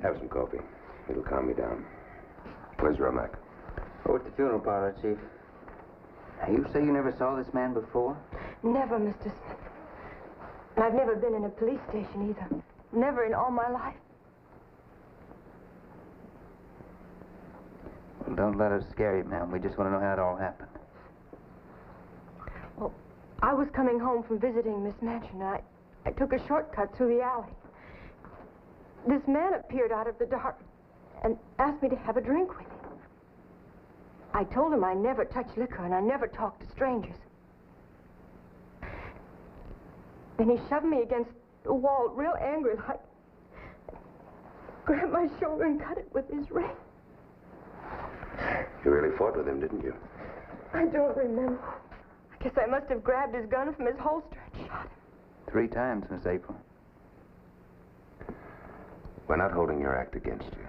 Have some coffee. It'll calm me down. Where's Romack? Oh, at the funeral parlor, Chief. Now, you say you never saw this man before? Never, Mr. Smith. And I've never been in a police station either. Never in all my life. Well, don't let us scare you, ma'am. We just want to know how it all happened. Well, I was coming home from visiting Miss Mansion. I took a shortcut through the alley. This man appeared out of the dark and asked me to have a drink with him. I told him I never touch liquor and I never talk to strangers. Then he shoved me against the wall, real angry like, grabbed my shoulder and cut it with his ring. You really fought with him, didn't you? I don't remember. I guess I must have grabbed his gun from his holster and shot him. 3 times, Miss April. We're not holding your act against you.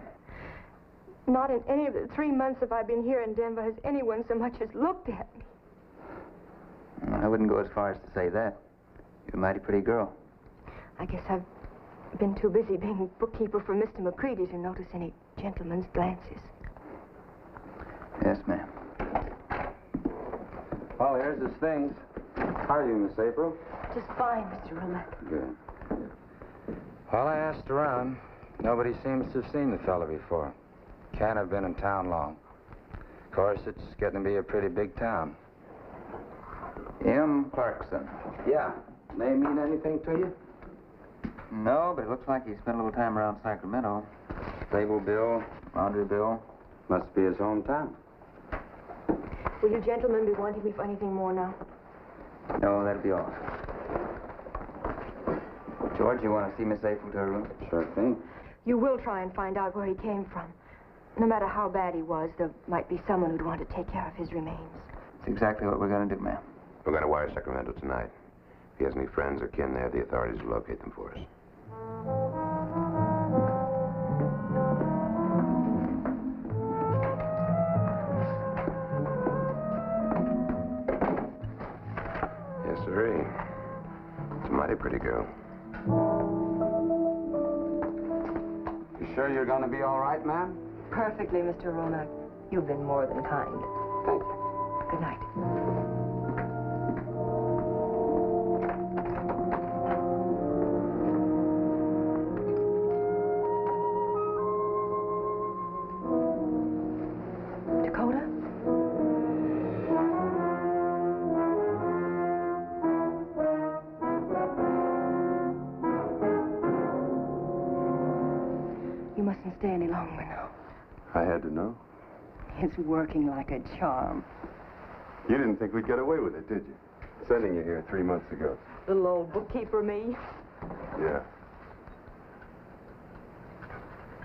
Not in any of the 3 months that I've been here in Denver has anyone so much as looked at me. I wouldn't go as far as to say that. You're a mighty pretty girl. I guess I've been too busy being bookkeeper for Mr. McCready to notice any gentleman's glances. Yes, ma'am. Well, here's his things. How are you, Miss April? Just fine, Mr. Romack. Good. Well, I asked around. Nobody seems to have seen the fella before. Can't have been in town long. Of course, it's getting to be a pretty big town. M. Clarkson. Yeah. Name mean anything to you? No, but it looks like he spent a little time around Sacramento. Stable bill, laundry bill. Must be his hometown. Will you gentlemen be wanting me for anything more now? No, that'll be all. George, you want to see Miss April to her room? Sure thing. You will try and find out where he came from. No matter how bad he was, there might be someone who'd want to take care of his remains. That's exactly what we're going to do, ma'am. We're going to wire Sacramento tonight. If he has any friends or kin there, the authorities will locate them for us. Yes, sirree. It's a mighty pretty girl. You sure you're going to be all right, ma'am? Perfectly, Mr. Romack. You've been more than kind. Thank you. Good night. Dakota? You mustn't stay any longer now. I had to know. It's working like a charm. You didn't think we'd get away with it, did you? Sending you here 3 months ago. Little old bookkeeper me. Yeah.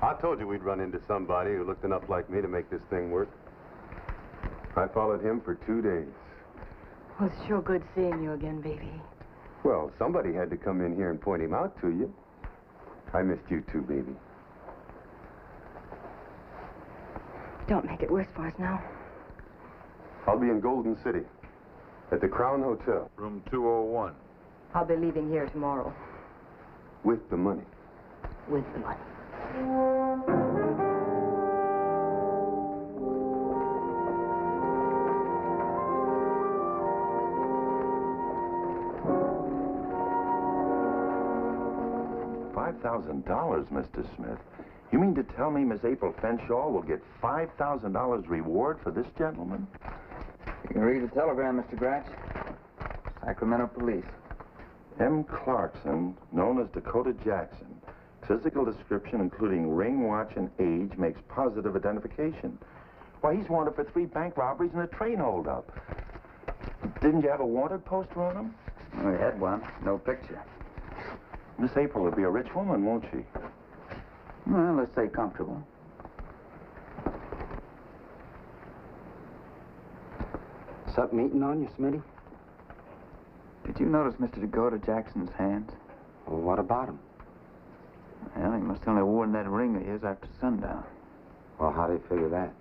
I told you we'd run into somebody who looked enough like me to make this thing work. I followed him for 2 days. Well, it's sure good seeing you again, baby. Well, somebody had to come in here and point him out to you. I missed you too, baby. Don't make it worse for us now. I'll be in Golden City, at the Crown Hotel. Room 201. I'll be leaving here tomorrow. With the money. With the money. $5,000, Mr. Smith. You mean to tell me Miss April Fenshaw will get $5,000 reward for this gentleman? You can read the telegram, Mr. Gratz. Sacramento Police. M. Clarkson, known as Dakota Jackson. Physical description, including ring, watch, and age, makes positive identification. Why, he's wanted for 3 bank robberies and a train holdup. Didn't you have a wanted poster on him? We had one. No picture. Miss April will be a rich woman, won't she? Well, let's say comfortable. Something eating on you, Smitty? Did you notice Mr. Dakota Jackson's hands? Well, what about him? Well, he must only have worn that ring of his after sundown. Well, how do you figure that?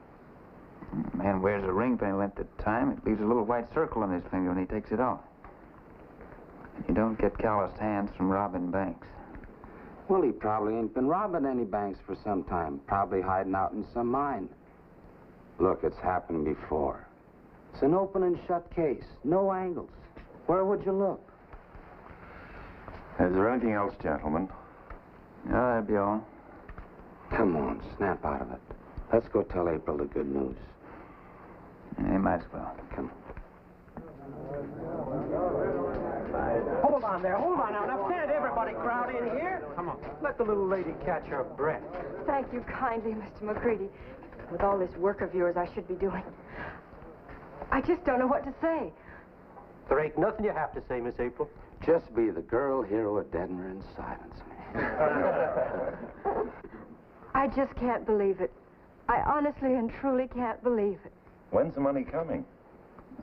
A man wears a ring for any length of time. It leaves a little white circle on his finger when he takes it off. You don't get calloused hands from robbing banks. Well, he probably ain't been robbing any banks for some time. Probably hiding out in some mine. Look, it's happened before. It's an open and shut case. No angles. Where would you look? Is there anything else, gentlemen? No, that'd be all. Come on, snap out of it. Let's go tell April the good news. You might as well. Come. Hold on there, hold on now. Now, can't everybody crowd in here? Come on. Let the little lady catch her breath. Thank you kindly, Mr. McCready. With all this work of yours I should be doing. I just don't know what to say. There ain't nothing you have to say, Miss April. Just be the girl hero of Denver in silence, man. I just can't believe it. I honestly and truly can't believe it. When's the money coming?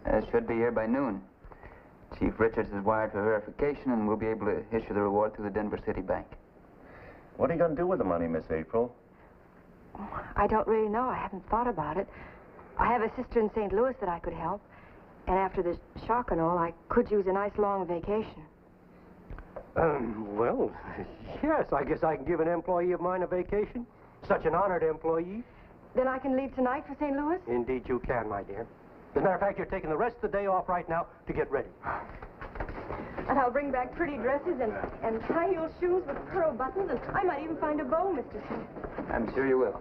It should be here by noon. Chief Richards is wired for verification, and we'll be able to issue the reward through the Denver City Bank. What are you going to do with the money, Miss April? I don't really know. I haven't thought about it. I have a sister in St. Louis that I could help. And after this shock and all, I could use a nice long vacation. Well, yes, I guess I can give an employee of mine a vacation. Such an honored employee. Then I can leave tonight for St. Louis? Indeed you can, my dear. As a matter of fact, you're taking the rest of the day off right now to get ready. And I'll bring back pretty dresses and high-heel shoes with pearl buttons, and I might even find a bow, Mr. Smith. I'm sure you will.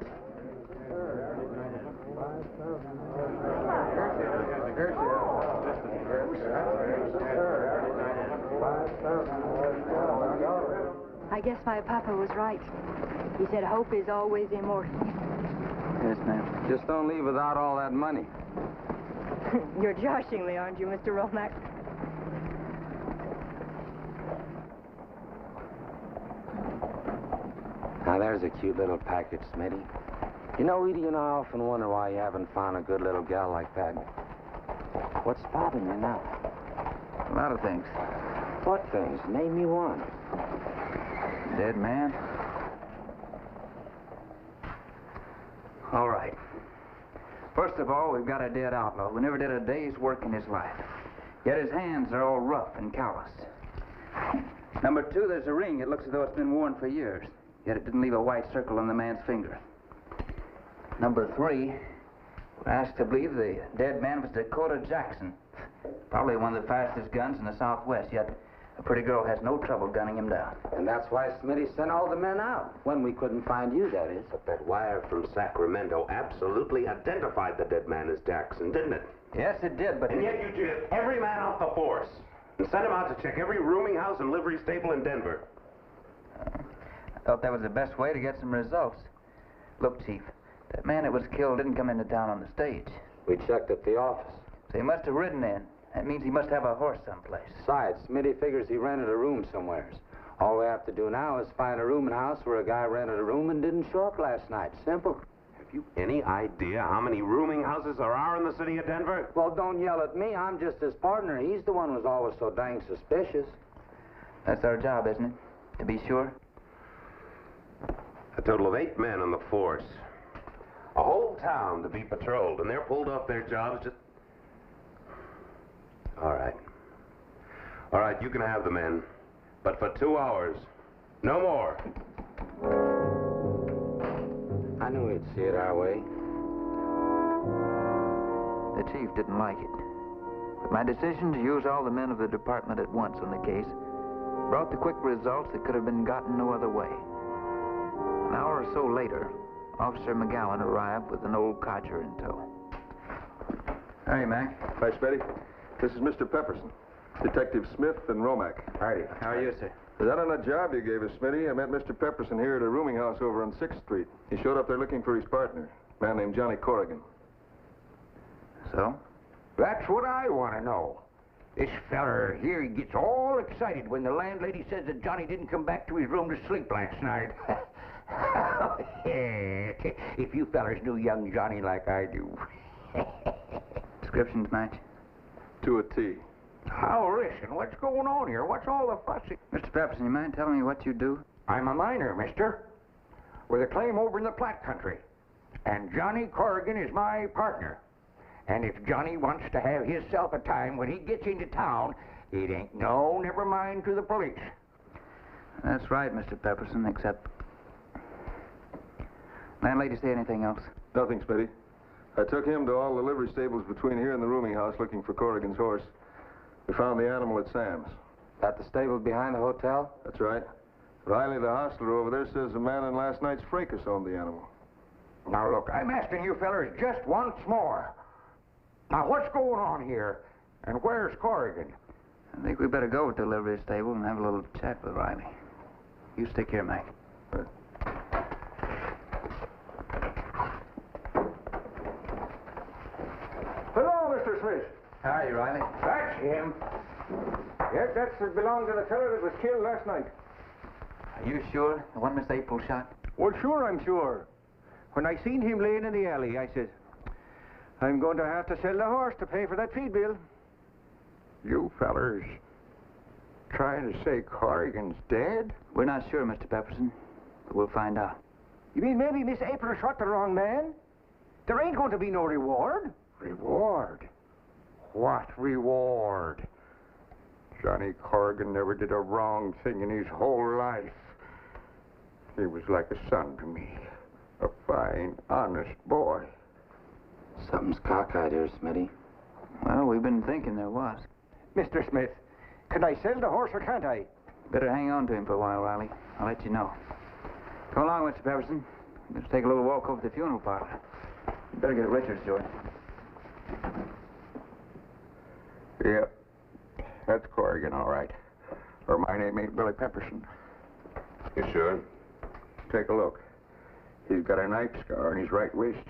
I guess my papa was right. He said hope is always immortal. Yes, ma'am. Just don't leave without all that money. You're joshing me, aren't you, Mr. Romack? Now, there's a cute little package, Smitty. You know, Edie and I often wonder why you haven't found a good little gal like that. What's bothering you now? A lot of things. What things? Name me one. Dead man. All right. First of all, we've got a dead outlaw who never did a day's work in his life. Yet his hands are all rough and calloused. Number two, there's a ring. It looks as though it's been worn for years. Yet it didn't leave a white circle on the man's finger. Number three, we're asked to believe the dead man was Dakota Jackson. Probably one of the fastest guns in the Southwest, yet a pretty girl has no trouble gunning him down. And that's why Smitty sent all the men out. When we couldn't find you, that is. But that wire from Sacramento absolutely identified the dead man as Jackson, didn't it? Yes, it did, but... And yet you took every man off the force and sent him out to check every rooming house and livery stable in Denver. I thought that was the best way to get some results. Look, Chief, that man that was killed didn't come into town on the stage. We checked at the office. So he must have ridden in. That means he must have a horse someplace. Besides, Smitty figures he rented a room somewheres. All we have to do now is find a rooming house where a guy rented a room and didn't show up last night. Simple. Have you any idea how many rooming houses there are in the city of Denver? Well, don't yell at me. I'm just his partner. He's the one who's always so dang suspicious. That's our job, isn't it? To be sure. A total of 8 men on the force. A whole town to be patrolled, and they're pulled off their jobs just... All right. All right, you can have the men, but for 2 hours. No more. I knew he'd see it our way. The chief didn't like it. But my decision to use all the men of the department at once on the case brought the quick results that could have been gotten no other way. An hour or so later, Officer McGowan arrived with an old codger in tow. Howdy, Mac. Hi, Smitty. This is Mr. Pepperson, Detective Smith and Romack. Howdy. How are you, sir? Is that on that job you gave us, Smitty? I met Mr. Pepperson here at a rooming house over on 6th Street. He showed up there looking for his partner, a man named Johnny Corrigan. So? That's what I want to know. This feller here, he gets all excited when the landlady says that Johnny didn't come back to his room to sleep last night. If you fellers knew young Johnny like I do. Descriptions match? To a T. Now listen, what's going on here? What's all the fussing? Mr. Pepperson, you mind telling me what you do? I'm a miner, mister, with a claim over in the Platte country. And Johnny Corrigan is my partner. And if Johnny wants to have himself a time when he gets into town, it ain't no never mind to the police. That's right, Mr. Pepperson, except... Landlady say anything else? Nothing, Smitty. I took him to all the livery stables between here and the rooming house looking for Corrigan's horse. We found the animal at Sam's. At the stable behind the hotel? That's right. Riley, the hostler over there, says the man in last night's fracas owned the animal. Now, look, I'm asking you fellers just once more. Now, what's going on here? And where's Corrigan? I think we better go to the livery stable and have a little chat with Riley. You stick here, Mac. Right. Hello, Mr. Smith. How are you, Riley? That's him. Yes, that's what belonged to the fellow that was killed last night. Are you sure? The one Miss April shot? Well, sure, I'm sure. When I seen him laying in the alley, I said, I'm going to have to sell the horse to pay for that feed bill. You fellers trying to say Corrigan's dead? We're not sure, Mr. Pepperson, but we'll find out. You mean maybe Miss April shot the wrong man? There ain't going to be no reward. Reward? What reward? Johnny Corrigan never did a wrong thing in his whole life. He was like a son to me. A fine, honest boy. Something's cockeyed here, Smitty. Well, we've been thinking there was. Mr. Smith, can I sell the horse or can't I? Better hang on to him for a while, Riley. I'll let you know. Come along, Mr. Pepperson. Let's take a little walk over to the funeral parlor. You better get Richards, George. Yep. That's Corrigan, all right. Or my name ain't Billy Pepperson. You sure? Take a look. He's got a knife scar on his right wrist.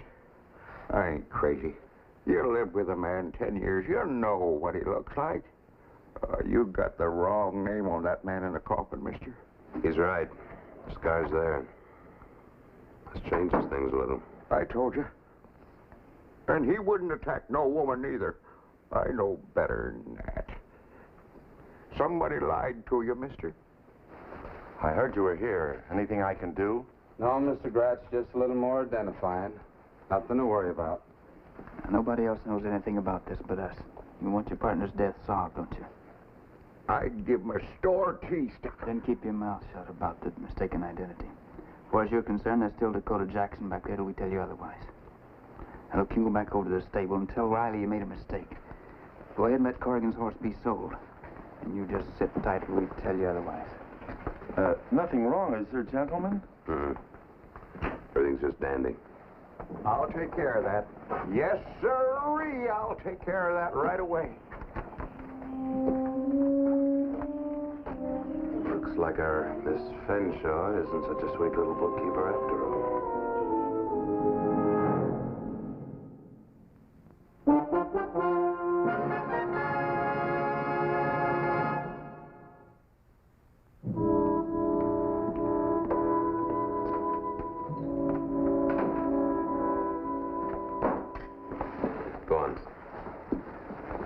I ain't crazy. You live with a man 10 years. You know what he looks like. You got the wrong name on that man in the coffin, mister. He's right. The scar's there. This changes things a little. I told you. And he wouldn't attack no woman neither. I know better than that. Somebody lied to you, mister. I heard you were here. Anything I can do? No, Mr. Gratz, just a little more identifying. Nothing to worry about. Nobody else knows anything about this but us. You want your partner's death solved, don't you? I'd give him a store teeth. Then keep your mouth shut about the mistaken identity. As far as you're concerned, there's still Dakota Jackson back there till we tell you otherwise. Now, look, you go back over to the stable and tell Riley you made a mistake. Go ahead and let Corrigan's horse be sold. And you just sit tight till we tell you otherwise. Nothing wrong, is there, gentlemen? Everything's just dandy. I'll take care of that. Yes, sirree. I'll take care of that right away. Looks like our Miss Fenshaw isn't such a sweet little bookkeeper after all. Go on.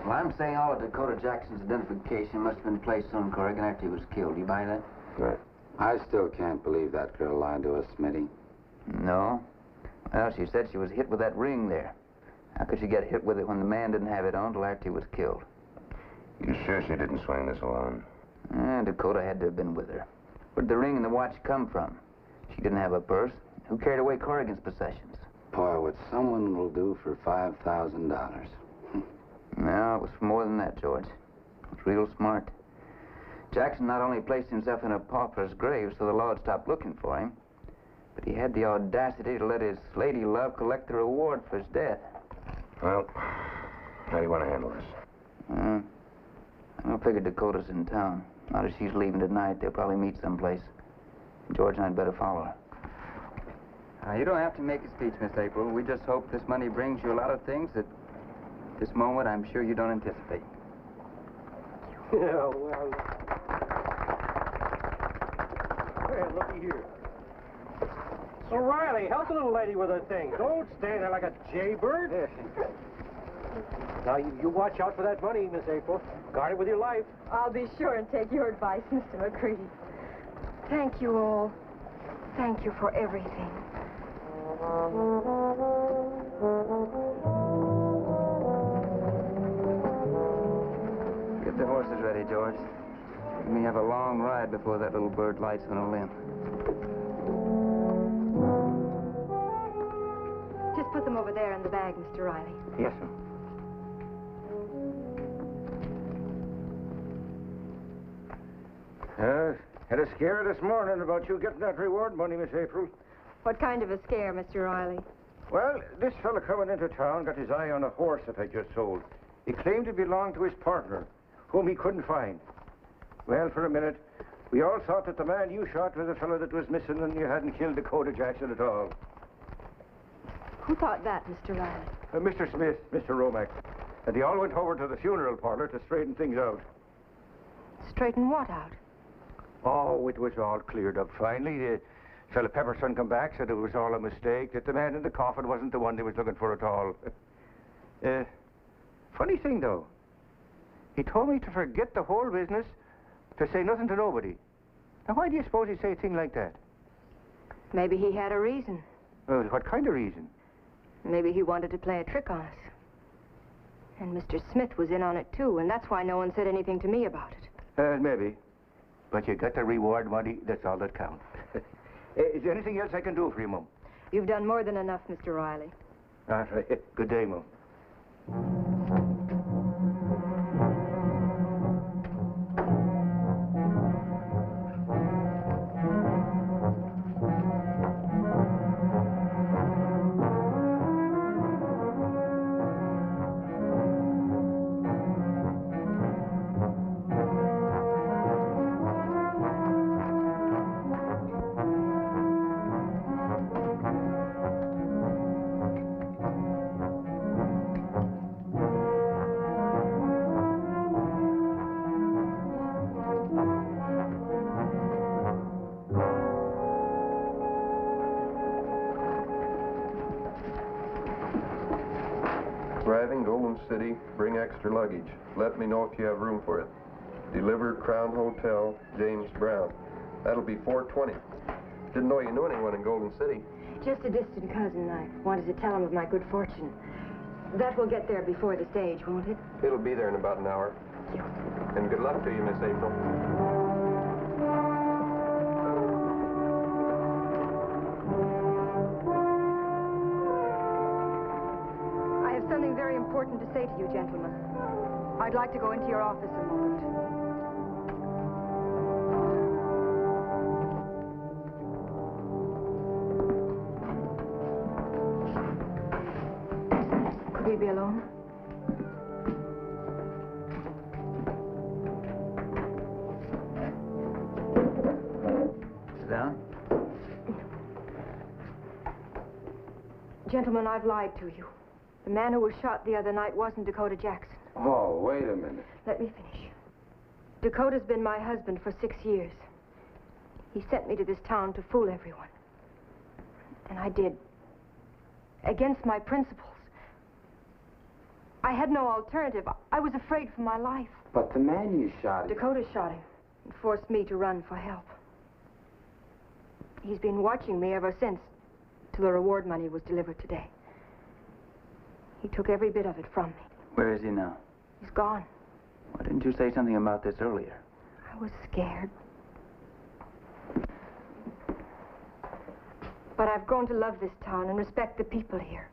Well, I'm saying all of Dakota Jackson's identification must have been placed on Corrigan after he was killed. You buy that? Right. I still can't believe that girl lied to us, Smitty. No. Well, she said she was hit with that ring there. How could she get hit with it when the man didn't have it on till after he was killed? You sure she didn't swing this alone? Dakota had to have been with her. Where'd the ring and the watch come from? She didn't have a purse. Who carried away Corrigan's possessions? Boy, what someone will do for $5,000. No, it was for more than that, George. It was real smart. Jackson not only placed himself in a pauper's grave so the law would stop looking for him, but he had the audacity to let his lady love collect the reward for his death. Well, how do you want to handle this? I don't figure Dakota's in town. Not as she's leaving tonight. They'll probably meet someplace. George and I'd better follow her. You don't have to make a speech, Miss April. We just hope this money brings you a lot of things that, at this moment, I'm sure you don't anticipate. Yeah, well... Well, looky here. So, Riley, help the little lady with her thing. Don't stand there like a jaybird. Now, you watch out for that money, Miss April. Guard it with your life. I'll be sure and take your advice, Mr. McCready. Thank you all. Thank you for everything. Get the horses ready, George. Let me have a long ride before that little bird lights on a limb. Just put them over there in the bag, Mr. Riley. Yes, sir. Had a scare this morning about you getting that reward money, Miss April. What kind of a scare, Mr. Riley? Well, this fella coming into town got his eye on a horse that I just sold. He claimed it belonged to his partner, whom he couldn't find. Well, for a minute, we all thought that the man you shot was the fellow that was missing and you hadn't killed Dakota Jackson at all. Who thought that, Mr. Riley? Mr. Smith, Mr. Romack. And they all went over to the funeral parlor to straighten things out. Straighten what out? Oh, it was all cleared up finally. The fellow Pepperson come back, said it was all a mistake, that the man in the coffin wasn't the one they was looking for at all. Funny thing, though. He told me to forget the whole business, to say nothing to nobody. Now, why do you suppose he'd say a thing like that? Maybe he had a reason. Well, what kind of reason? Maybe he wanted to play a trick on us. And Mr. Smith was in on it, too, and that's why no one said anything to me about it. Maybe. But you got the reward money, that's all that counts. Is there anything else I can do for you, Mum? You've done more than enough, Mr. Riley. All right. Good day, Mum. Arriving Golden City, bring extra luggage. Let me know if you have room for it. Deliver Crown Hotel, James Brown. That'll be 4:20. Didn't know you knew anyone in Golden City. Just a distant cousin. I wanted to tell him of my good fortune. That will get there before the stage, won't it? It'll be there in about an hour. Thank you. And good luck to you, Miss April. I have something very important to say to you, gentlemen. I'd like to go into your office a moment. Could we be alone? Sit down. Gentlemen, I've lied to you. The man who was shot the other night wasn't Dakota Jackson. Oh, wait a minute. Let me finish. Dakota's been my husband for 6 years. He sent me to this town to fool everyone. And I did. Against my principles. I had no alternative. I was afraid for my life. But the man you shot... Dakota shot him and forced me to run for help. He's been watching me ever since, till the reward money was delivered today. He took every bit of it from me. Where is he now? He's gone. Why didn't you say something about this earlier? I was scared. But I've grown to love this town and respect the people here.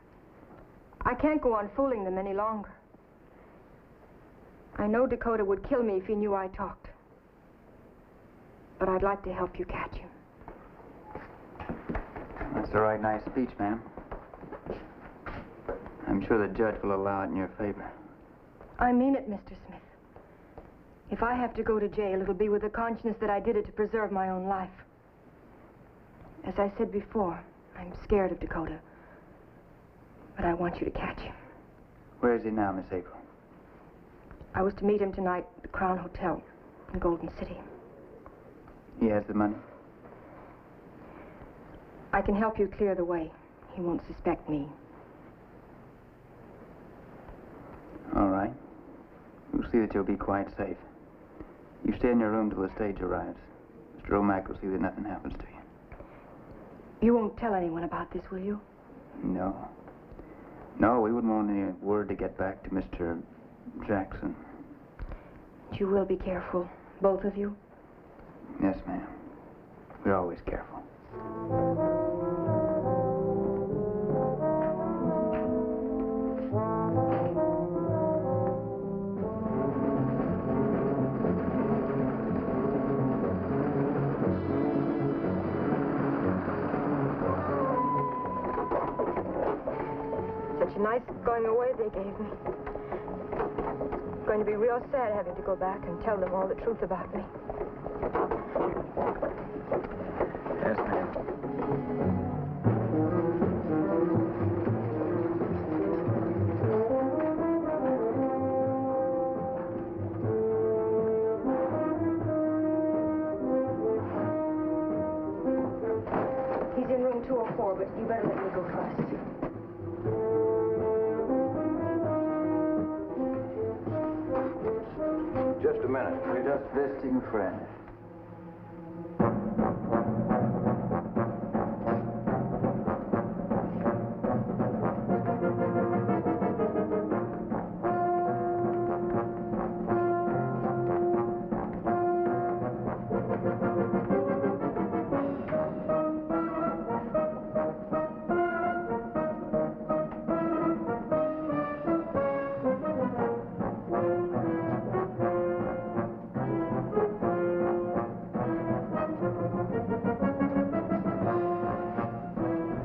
I can't go on fooling them any longer. I know Dakota would kill me if he knew I talked. But I'd like to help you catch him. That's a right nice speech, ma'am. I'm sure the judge will allow it in your favor. I mean it, Mr. Smith. If I have to go to jail, it'll be with the conscience that I did it to preserve my own life. As I said before, I'm scared of Dakota. But I want you to catch him. Where is he now, Miss April? I was to meet him tonight at the Crown Hotel in Golden City. He has the money? I can help you clear the way. He won't suspect me. All right. We'll see that you'll be quite safe. You stay in your room till the stage arrives. Mr. Romack will see that nothing happens to you. You won't tell anyone about this, will you? No. No, we wouldn't want any word to get back to Mr. Jackson. You will be careful, both of you? Yes, ma'am. We're always careful. Such a nice going away they gave me. It's going to be real sad having to go back and tell them all the truth about me. Yes, ma'am. He's in room 204, but you better let me go first. Just a minute. We're just visiting a friend.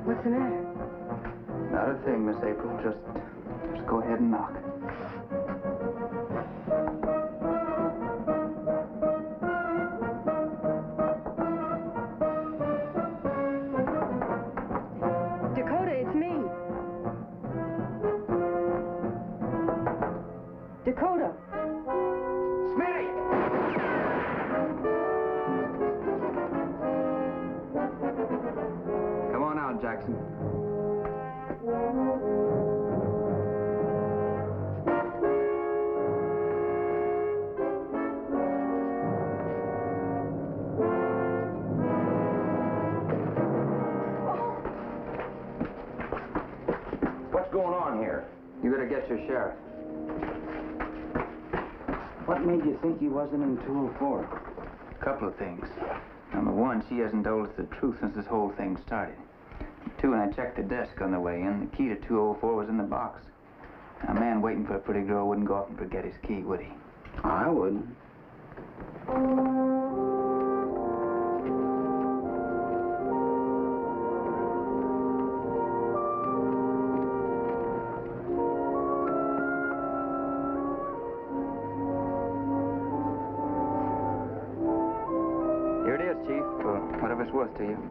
What's the matter? Not a thing, Miss April. Just go ahead and knock. Dakota, it's me. Dakota. Come on out, Jackson. What's going on here? You better get your sheriff. What made you think he wasn't in 204? A couple of things. Number one, she hasn't told us the truth since this whole thing started. Two, when I checked the desk on the way in, the key to 204 was in the box. A man waiting for a pretty girl wouldn't go up and forget his key, would he? I wouldn't. Here it is, Chief, for whatever it's worth to you.